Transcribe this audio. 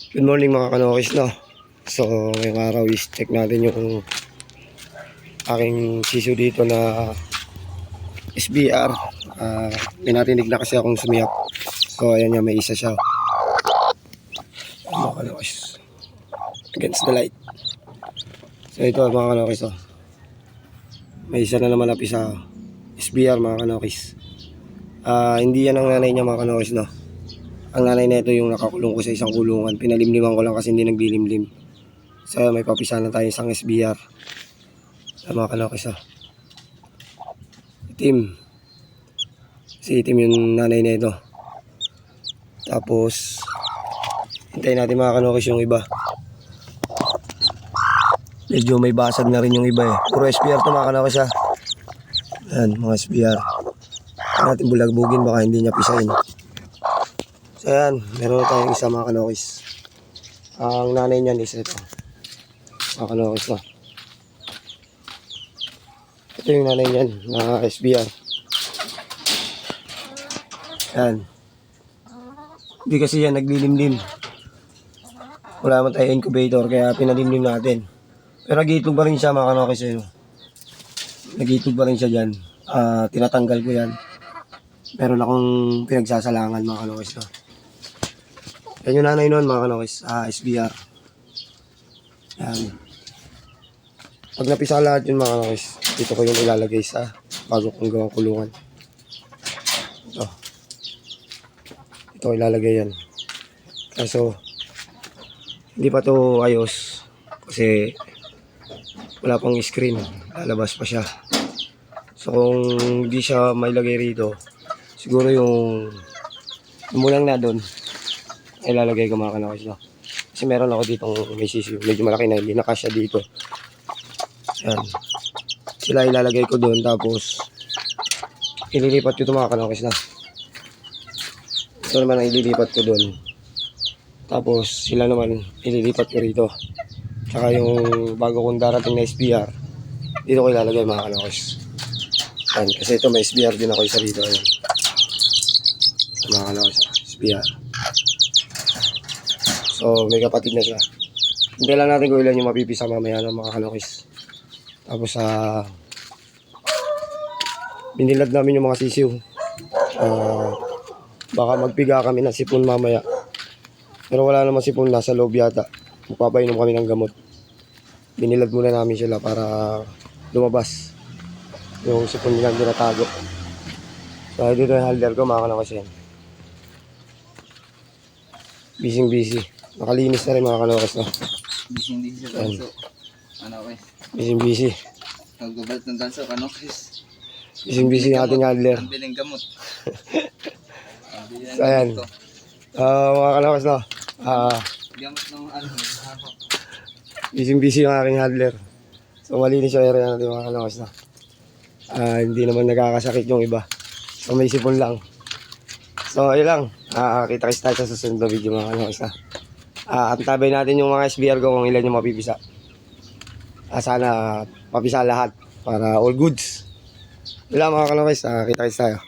Good morning mga kanokis, no? So ngayong araw is check natin yung aking siso dito na SBR. May natinig na kasi akong sumiyak. So ayan nga, may isa siya mga kanokis against the light. So ito mga kanokis, oh. May isa na naman napi sa SBR mga kanokis. Hindi yan ang nanay niya mga kanokis, no? Ang nanay na ito yung nakakulong ko sa isang kulungan. Pinalimliman ko lang kasi hindi naglilimlim. So may papisa na tayo isang SBR. Sa mga kanokis, oh. Itim. Si itim yung nanay na ito. Tapos hintayin natin mga kanokis yung iba. Medyo may basag na rin yung iba eh. Puro SBR to mga kanokis, ah. Yan mga SBR. Natin bulagbugin baka hindi niya pisain. So ayan, meron tayong isa mga kanokis. Ang nanay niyan is ito mga kanokis, no? Ito yung nanay niyan na SBR. Ayan. Hindi kasi yan naglilimlim. Wala man tayong incubator kaya pinalimlim natin. Pero nag-iitlog pa rin siya mga kanokis, eh, no? Nag-iitlog pa rin siya dyan. Tinatanggal ko yan. Meron akong pinagsasalangan mga kanokis, no? Yan yung nanay nun mga kanokis, SBR. Yan. Pag napisa lahat yun mga kanokis, dito ko yung ilalagay sa bago kong gawang kulungan. Ito ilalagay yan. Kaso hindi pa to ayos kasi wala pang screen, lalabas pa siya. So kung hindi siya mailagay rito, siguro yung mulang na doon ilalagay ko mga kanokis, no? Kasi meron ako ditong may sisiyo, medyo malaki na, hindi nakasya dito. Yan. Sila ilalagay ko doon, tapos ililipat ko ito mga kanokis, na. Ito naman ang ililipat ko doon. Tapos sila naman ililipat ko rito. Tsaka yung bago kong darating na SBR, dito ko ilalagay mga kanokis. Yan. Kasi ito may SBR din ako isa dito. Yan. Mga kanokis, SBR. So may kapatid na siya. Hindi lang natin kung ilan yung mapipisa mamaya ng mga kanokis. Tapos binilad namin yung mga sisiw. Baka magpiga kami ng sipon mamaya. Pero wala naman sipon, nasa loob yata. Magpapainom kami ng gamot. Binilad muna namin sila para lumabas yung sipon nilang dinatago. So dito yung halder ko mga kanokis, yan. Busy. Nakalinis na rin mga kanokis, no? Busy sa tanso. Kanokis. Busy. Nagbabalat ng tanso, kanokis. Busy yung ating handler. Ang biling gamot. So ayan. Mga kanokis, no? Gamot ng Busy yung aking handler. So malinis yung area natin mga kanokis, no? Hindi naman nagkakasakit yung iba. So may sipon lang. So ayun lang. Kita-kits tayo sa susunod na video mga kanokis, na. Antabay natin yung mga SBR ko kung ilan yung mapipisa. Sana papisa lahat para all goods. Wala mga kanokis, kita-kits tayo.